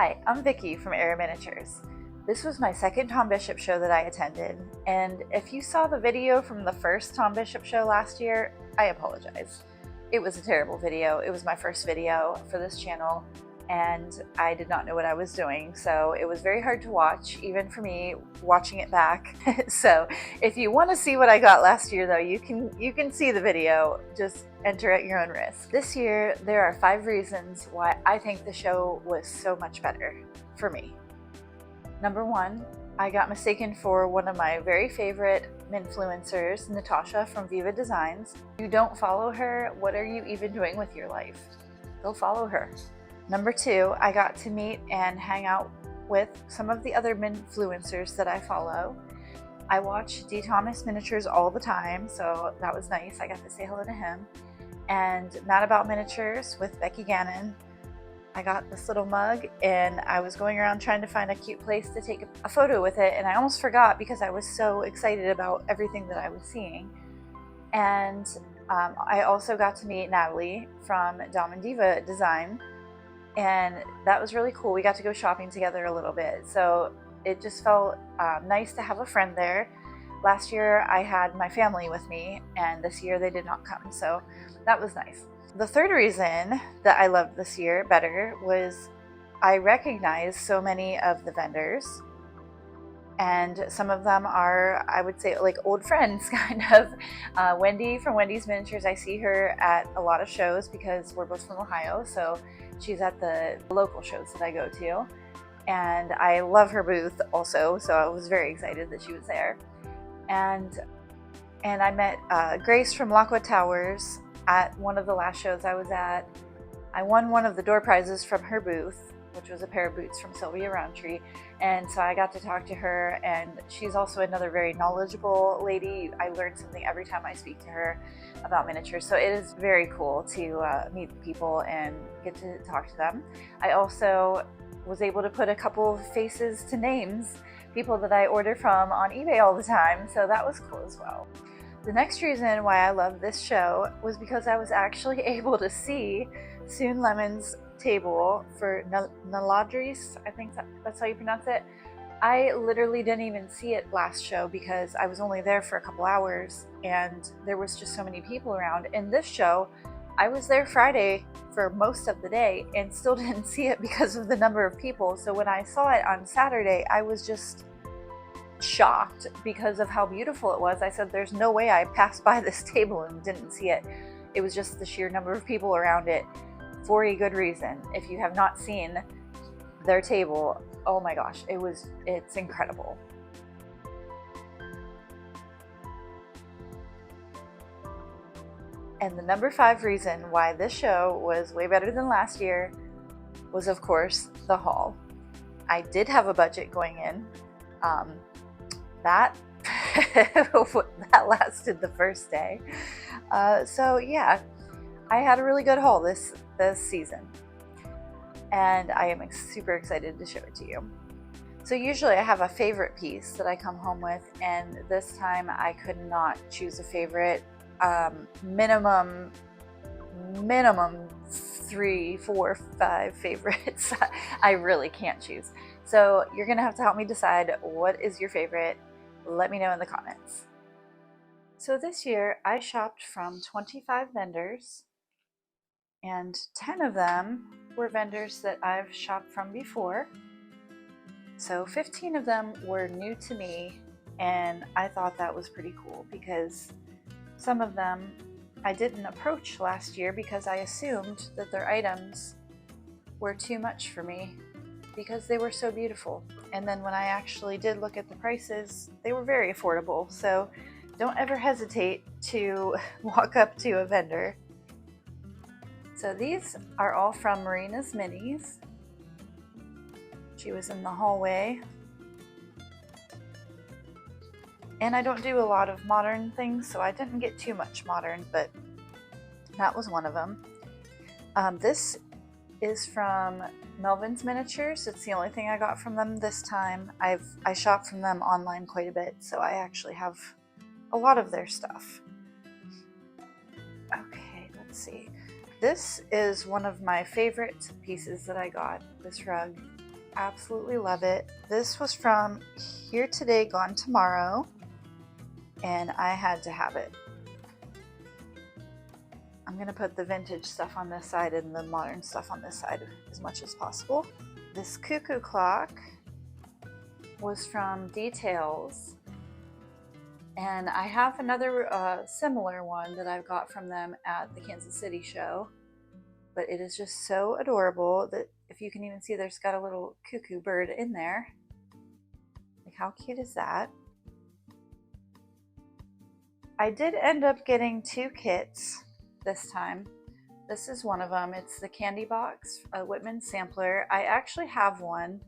Hi, I'm Vicky from EVERRR Miniatures. This was my second Tom Bishop show that I attended, and if you saw the video from the first Tom Bishop show last year, I apologize. It was a terrible video. It was my first video for this channel, and I did not know what I was doing, so it was very hard to watch, even for me watching it back. So if you want to see what I got last year, though, you can see the video. Just enter at your own risk. This year, there are 5 reasons why I think the show was so much better for me. Number 1, I got mistaken for one of my very favorite influencers, Natasha from Viva Designs. If you don't follow her, what are you even doing with your life? Go follow her. Number 2, I got to meet and hang out with some of the other influencers that I follow. I watch D. Thomas Miniatures all the time, so that was nice. I got to say hello to him. And Mad About Miniatures with Becky Gannon. I got this little mug, and I was going around trying to find a cute place to take a photo with it, and I almost forgot because I was so excited about everything that I was seeing. And I also got to meet Natalie from Dom and Diva Design, and that was really cool. We got to go shopping together a little bit, so it just felt nice to have a friend there. Last year I had my family with me, and this year they did not come, so that was nice. The third reason that I loved this year better was I recognized so many of the vendors, and some of them are, I would say, like old friends, kind of. Wendy from Wendy's Miniatures, I see her at a lot of shows because we're both from Ohio, so she's at the local shows that I go to. And I love her booth also, so I was very excited that she was there. And I met Grace from Lockwood Towers at one of the last shows I was at. I won one of the door prizes from her booth, which was a pair of boots from Sylvia Roundtree, and so I got to talk to her, and she's also another very knowledgeable lady. I learn something every time I speak to her about miniatures, so it is very cool to meet people and get to talk to them. I also was able to put a couple of faces to names, people that I order from on eBay all the time, so that was cool as well. The next reason why I love this show was because I was actually able to see Soon Lemon's table for Naladris, I think that's how you pronounce it. I literally didn't even see it last show because I was only there for a couple hours and there was just so many people around. In this show, I was there Friday for most of the day and still didn't see it because of the number of people. So when I saw it on Saturday, I was just shocked because of how beautiful it was. I said, there's no way I passed by this table and didn't see it. It was just the sheer number of people around it for a good reason. If you have not seen their table, oh my gosh, it's incredible. And the number 5 reason why this show was way better than last year was, of course, the haul. I did have a budget going in. That lasted the first day. So yeah, I had a really good haul this season, and I am super excited to show it to you. So usually I have a favorite piece that I come home with, and this time I could not choose a favorite. Minimum 3, 4, 5 favorites. I really can't choose. So you're gonna have to help me decide what is your favorite. Let me know in the comments. So this year I shopped from 25 vendors, and 10 of them were vendors that I've shopped from before. So 15 of them were new to me, and I thought that was pretty cool because some of them I didn't approach last year because I assumed that their items were too much for me because they were so beautiful. And then when I actually did look at the prices, they were very affordable. So don't ever hesitate to walk up to a vendor. So these are all from Marina's Minis. She was in the hallway. And I don't do a lot of modern things, so I didn't get too much modern, but that was one of them. This is from Melvin's Miniatures. It's the only thing I got from them this time. I shop from them online quite a bit, so I actually have a lot of their stuff. Okay, let's see. This is one of my favorite pieces that I got, this rug. Absolutely love it. This was from Here Today, Gone Tomorrow, and I had to have it. I'm gonna put the vintage stuff on this side and the modern stuff on this side as much as possible. This cuckoo clock was from Details, and I have another similar one that I've got from them at the Kansas City show, but it is just so adorable that if you can even see, there's got a little cuckoo bird in there. Like, how cute is that? I did end up getting 2 kits this time. This is one of them. It's the Candy Box, a Whitman sampler. I actually have one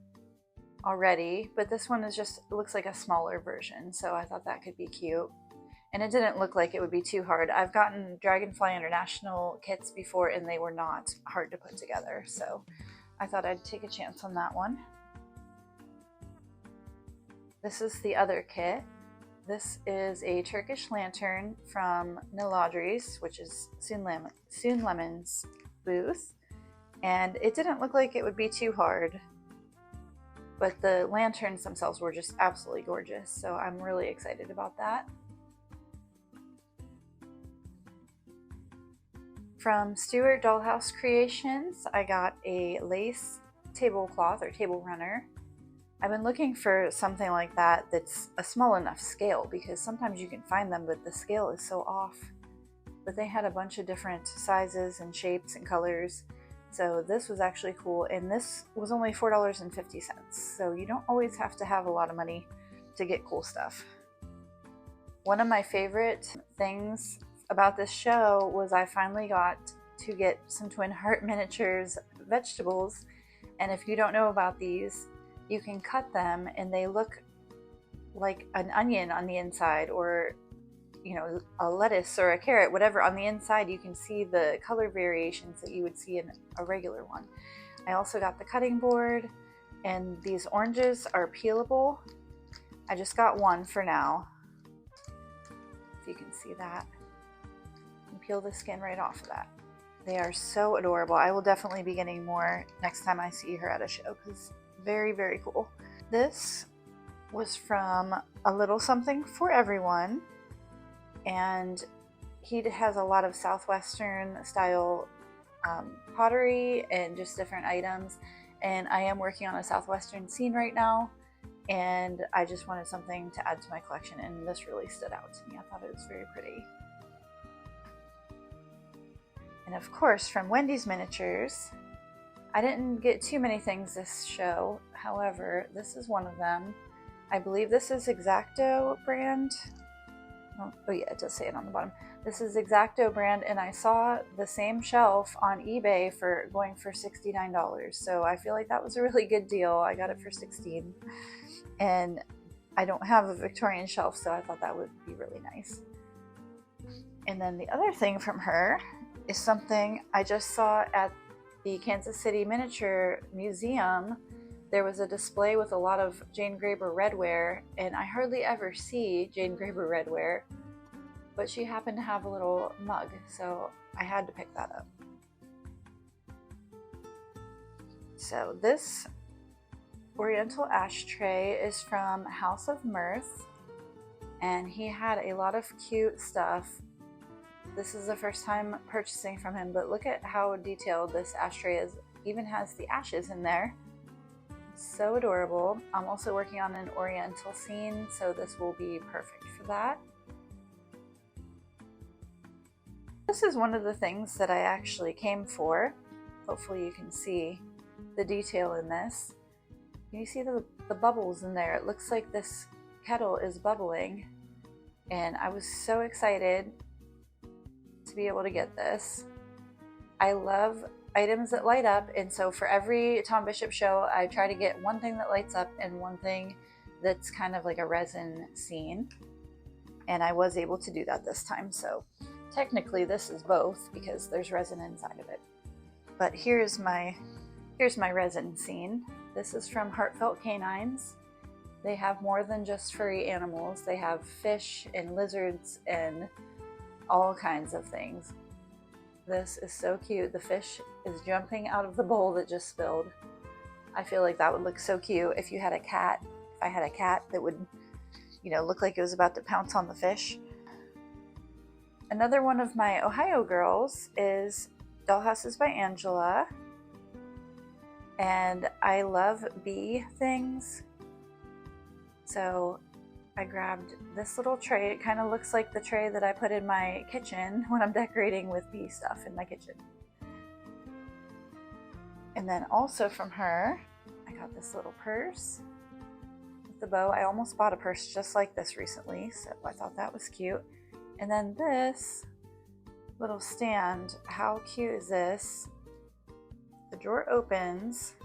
already, but this one is just, it looks like a smaller version, so I thought that could be cute. And it didn't look like it would be too hard. I've gotten Dragonfly International kits before and they were not hard to put together, so I thought I'd take a chance on that one. This is the other kit. This is a Turkish lantern from Niladri's, which is Soon Lemon's booth. And it didn't look like it would be too hard, but the lanterns themselves were just absolutely gorgeous. So I'm really excited about that. From Stuart Dollhouse Creations, I got a lace tablecloth or table runner. I've been looking for something like that that's a small enough scale, because sometimes you can find them but the scale is so off. But they had a bunch of different sizes and shapes and colors, so this was actually cool, and this was only $4.50, so you don't always have to have a lot of money to get cool stuff. One of my favorite things about this show was I finally got to get some Twin Heart Miniatures vegetables, and if you don't know about these, you can cut them and they look like an onion on the inside, or you know, a lettuce or a carrot, whatever. On the inside you can see the color variations that you would see in a regular one. I also got the cutting board, and these oranges are peelable. I just got one for now, if you can see that. You can peel the skin right off of that. They are so adorable. I will definitely be getting more next time I see her at a show, because very, very cool. This was from A Little Something for Everyone, and he has a lot of Southwestern style pottery and just different items, and I am working on a Southwestern scene right now, and I just wanted something to add to my collection, and this really stood out to me. I thought it was very pretty. And of course, from Wendy's Miniatures, I didn't get too many things this show, however, this is one of them. I believe this is Exacto brand. Oh yeah, it does say it on the bottom. This is Exacto brand, and I saw the same shelf on eBay for going for $69. So I feel like that was a really good deal. I got it for $16, and I don't have a Victorian shelf, so I thought that would be really nice. And then the other thing from her is something I just saw at the Kansas City Miniature Museum. There was a display with a lot of Jane Graber redware, and I hardly ever see Jane Graber redware, but she happened to have a little mug, so I had to pick that up. So this Oriental ashtray is from House of Mirth, and he had a lot of cute stuff. This is the first time purchasing from him, but look at how detailed this ashtray is. Even has the ashes in there. So adorable. I'm also working on an Oriental scene, so this will be perfect for that. This is one of the things that I actually came for. Hopefully you can see the detail in this. Can you see the bubbles in there? It looks like this kettle is bubbling, and I was so excited to be able to get this. I love items that light up, and so for every Tom Bishop show I try to get one thing that lights up and one thing that's kind of like a resin scene, and I was able to do that this time. So technically this is both because there's resin inside of it, but here's my resin scene. This is from Heartfelt Canines. They have more than just furry animals. They have fish and lizards and all kinds of things. This is so cute. The fish is jumping out of the bowl that just spilled. I feel like that would look so cute if you had a cat. If I had a cat that would, you know, look like it was about to pounce on the fish. Another one of my Ohio girls is Dollhouses by Angela. And I love bee things. So I grabbed this little tray. It kind of looks like the tray that I put in my kitchen when I'm decorating with bee stuff in my kitchen. And then also from her, I got this little purse with the bow. I almost bought a purse just like this recently, so I thought that was cute. And then this little stand, how cute is this? The drawer opens,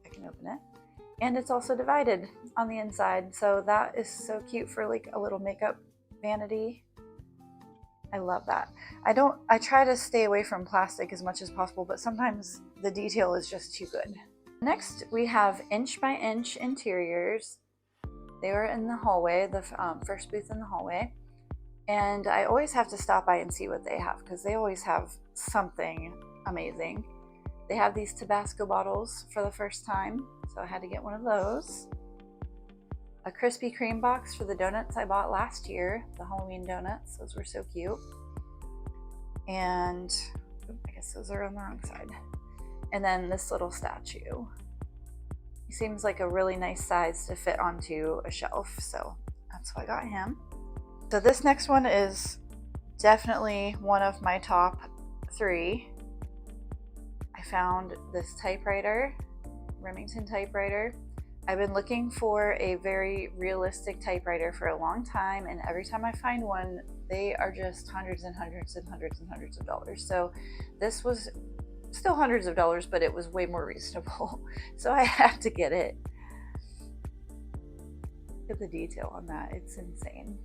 I can open it, and it's also divided on the inside, so that is so cute for like a little makeup vanity. I love that. I try to stay away from plastic as much as possible, but sometimes the detail is just too good. Next, we have Inch by Inch interiors. They were in the hallway, the first booth in the hallway. And I always have to stop by and see what they have because they always have something amazing. They have these Tabasco bottles for the first time, so I had to get one of those. A Krispy Kreme box for the donuts I bought last year, the Halloween donuts. Those were so cute. And I guess those are on the wrong side. And then this little statue. He seems like a really nice size to fit onto a shelf, so that's why I got him. So this next one is definitely one of my top 3. I found this typewriter, Remington typewriter. I've been looking for a very realistic typewriter for a long time, and every time I find one, they are just hundreds and hundreds and hundreds and hundreds of dollars. So this was still hundreds of dollars, but it was way more reasonable. So I had to get it. Look at the detail on that, it's insane.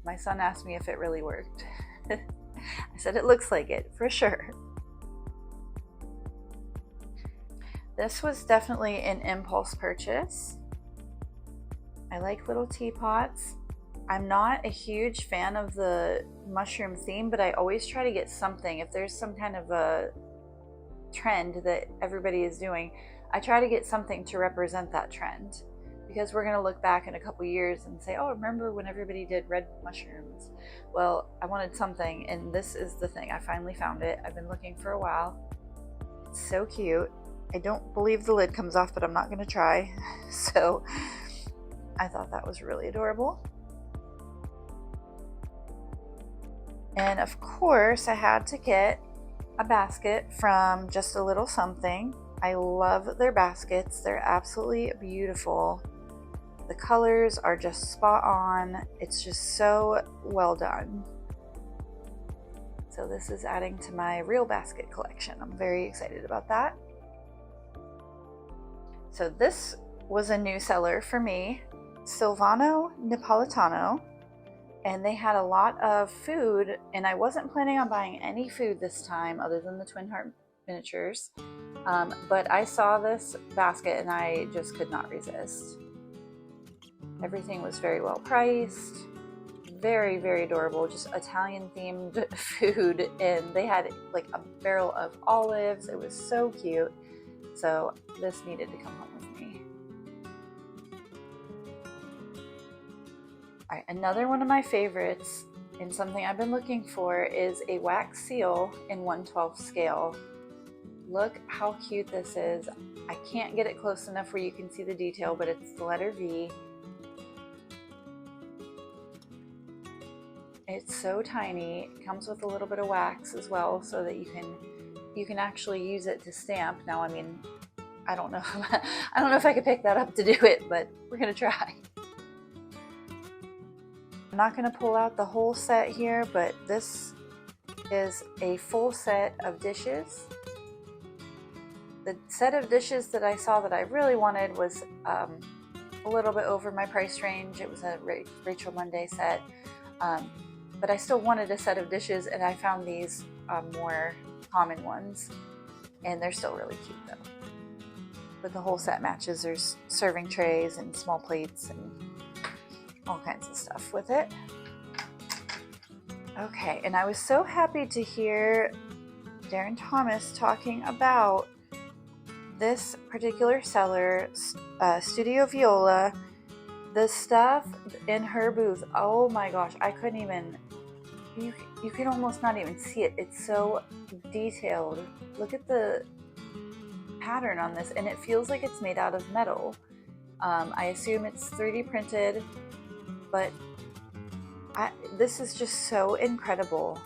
My son asked me if it really worked. I said it looks like it, for sure. This was definitely an impulse purchase. I like little teapots. I'm not a huge fan of the mushroom theme, but I always try to get something. If there's some kind of a trend that everybody is doing, I try to get something to represent that trend. Because we're going to look back in a couple years and say, oh, remember when everybody did red mushrooms? Well, I wanted something, and this is the thing. I finally found it. I've been looking for a while. It's so cute. I don't believe the lid comes off, but I'm not going to try. So I thought that was really adorable. And of course, I had to get a basket from Just a Little Something. I love their baskets. They're absolutely beautiful. The colors are just spot on. It's just so well done. So this is adding to my real basket collection. I'm very excited about that. So this was a new seller for me, Silvano Napolitano, and they had a lot of food, and I wasn't planning on buying any food this time other than the Twin Heart miniatures, but I saw this basket and I just could not resist. Everything was very well priced, very, very adorable, just Italian themed food, and they had like a barrel of olives. It was so cute. So this needed to come home with me. All right, another one of my favorites and something I've been looking for is a wax seal in 1/12 scale. Look how cute this is. I can't get it close enough where you can see the detail, but it's the letter V. It's so tiny. It comes with a little bit of wax as well, so that you can actually use it to stamp. Now, I mean, I don't know if I could pick that up to do it, but we're gonna try. I'm not gonna pull out the whole set here, but this is a full set of dishes. The set of dishes that I saw that I really wanted was a little bit over my price range. It was a Rachel Monday set, but I still wanted a set of dishes, and I found these more common ones, and they're still really cute though. But the whole set matches. There's serving trays and small plates and all kinds of stuff with it. Okay, and I was so happy to hear Darren Thomas talking about this particular seller, Studio Viola, the stuff in her booth, oh my gosh, I couldn't even, you can almost not even see it. It's so detailed. Look at the pattern on this, and it feels like it's made out of metal. I assume it's 3D printed, but this is just so incredible.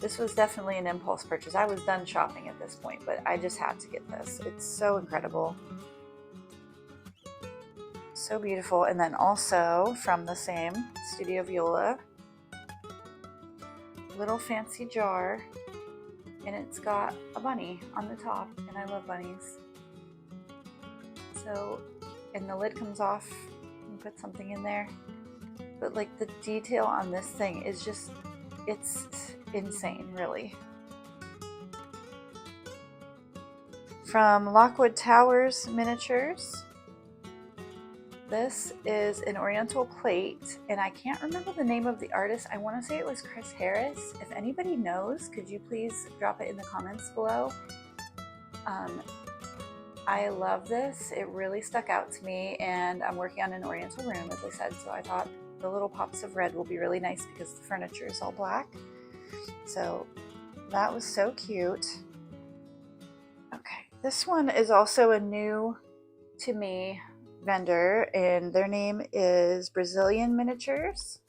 This was definitely an impulse purchase. I was done shopping at this point, but I just had to get this. It's so incredible. So beautiful. And then also from the same Studio Viola, little fancy jar, and it's got a bunny on the top, and I love bunnies. So, and the lid comes off, and put something in there. But like the detail on this thing is just, it's insane, really. From Lockwood Towers Miniatures, this is an oriental plate, and I can't remember the name of the artist. I want to say it was Chris Harris. If anybody knows, could you please drop it in the comments below? I love this. It really stuck out to me, and I'm working on an oriental room, as I said, so I thought the little pops of red will be really nice because the furniture is all black. So that was so cute. Okay, this one is also a new to me vendor, and their name is Brazilian Miniatures,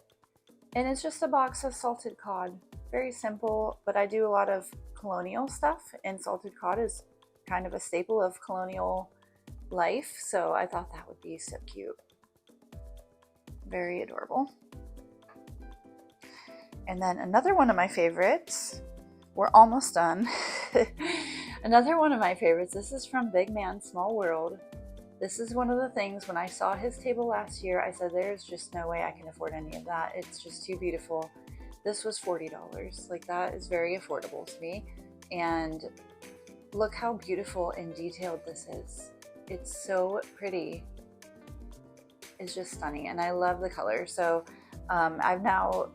and it's just a box of salted cod. Very simple, but I do a lot of colonial stuff, and salted cod is kind of a staple of colonial life, so I thought that would be so cute. Very adorable. And then another one of my favorites, we're almost done. Another one of my favorites, this is from Big Man Small World. This is one of the things, when I saw his table last year, I said there's just no way I can afford any of that. It's just too beautiful. This was $40. Like, that is very affordable to me. And look how beautiful and detailed this is. It's so pretty. It's just stunning, and I love the color. So I've now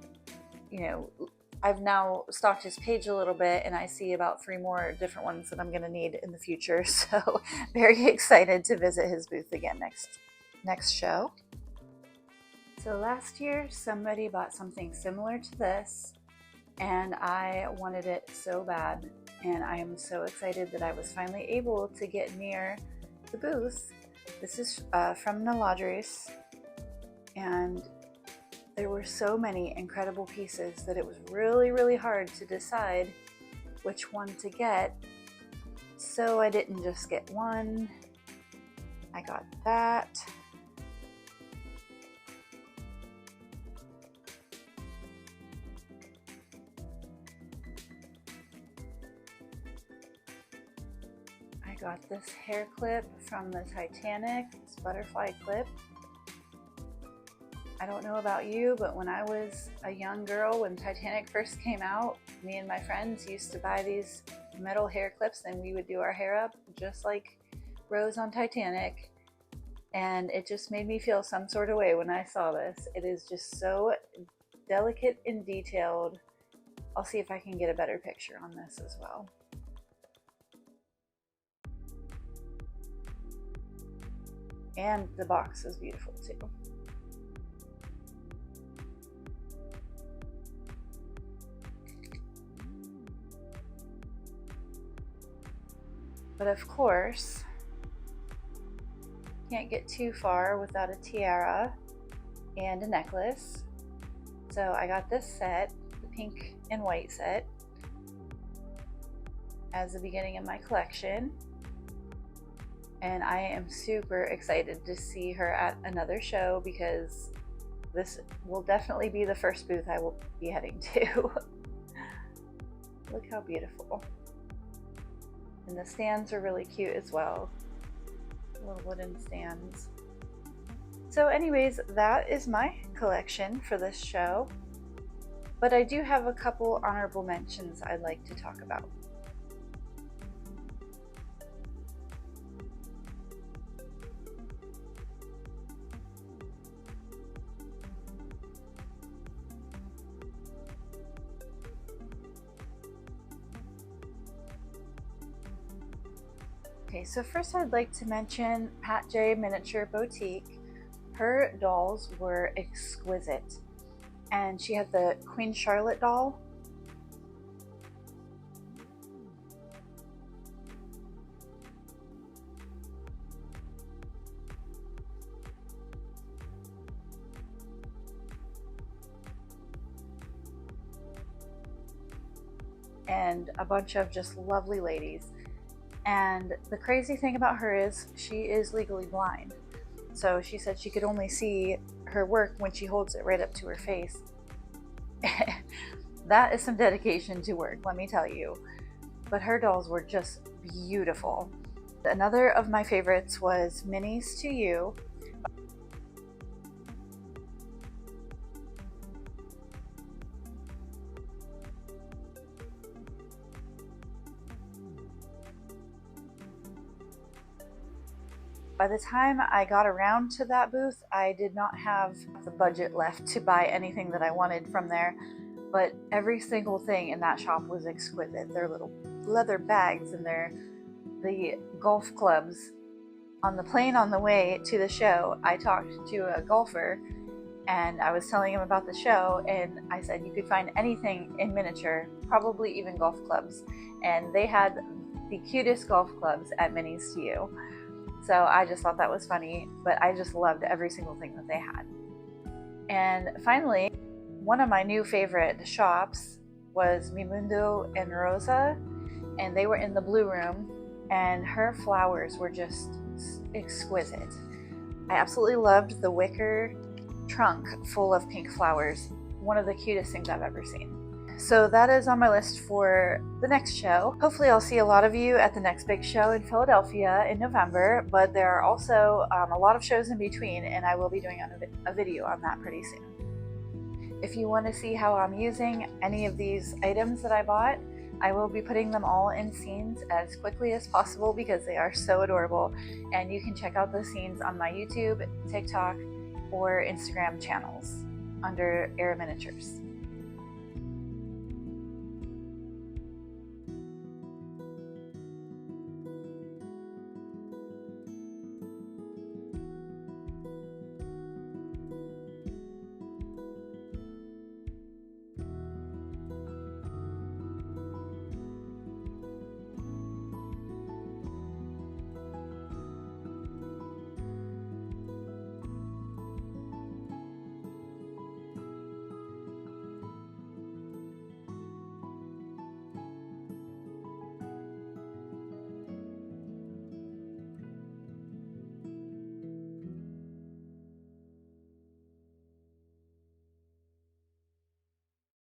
stalked his page a little bit, and I see about 3 more different ones that I'm going to need in the future. So very excited to visit his booth again next show. So last year somebody bought something similar to this, and I wanted it so bad, and I am so excited that I was finally able to get near the booth. This is from Naladris, and there were so many incredible pieces that it was really hard to decide which one to get. So I didn't just get one. I got that. I got this hair clip from the Titanic, this butterfly clip. I don't know about you, but when I was a young girl, when Titanic first came out, me and my friends used to buy these metal hair clips, and we would do our hair up just like Rose on Titanic. And it just made me feel some sort of way when I saw this. It is just so delicate and detailed. I'll see if I can get a better picture on this as well. And the box is beautiful too. But of course, can't get too far without a tiara and a necklace. So I got this set, the pink and white set, as the beginning of my collection. And I am super excited to see her at another show, because this will definitely be the first booth I will be heading to. Look how beautiful. And the stands are really cute as well. Little wooden stands. So anyways, that is my collection for this show. But I do have a couple honorable mentions I'd like to talk about. Okay, so first I'd like to mention Pat J Miniature Boutique. Her dolls were exquisite. And she had the Queen Charlotte doll. And a bunch of just lovely ladies. And the crazy thing about her is she is legally blind. So she said she could only see her work when she holds it right up to her face. That is some dedication to work, let me tell you. But her dolls were just beautiful. Another of my favorites was Minis to You. By the time I got around to that booth, I did not have the budget left to buy anything that I wanted from there, but every single thing in that shop was exquisite. Their little leather bags and the golf clubs. On the plane on the way to the show, I talked to a golfer and I was telling him about the show, and I said you could find anything in miniature, probably even golf clubs, and they had the cutest golf clubs at Minis to You. So I just thought that was funny, but I just loved every single thing that they had. And finally, one of my new favorite shops was Mi Mundo en Rosa, and they were in the blue room, and her flowers were just exquisite. I absolutely loved the wicker trunk full of pink flowers. One of the cutest things I've ever seen. So that is on my list for the next show. Hopefully I'll see a lot of you at the next big show in Philadelphia in November, but there are also a lot of shows in between, and I will be doing a video on that pretty soon. If you want to see how I'm using any of these items that I bought, I will be putting them all in scenes as quickly as possible because they are so adorable, and you can check out the scenes on my YouTube, TikTok, or Instagram channels under EVERRR Miniatures.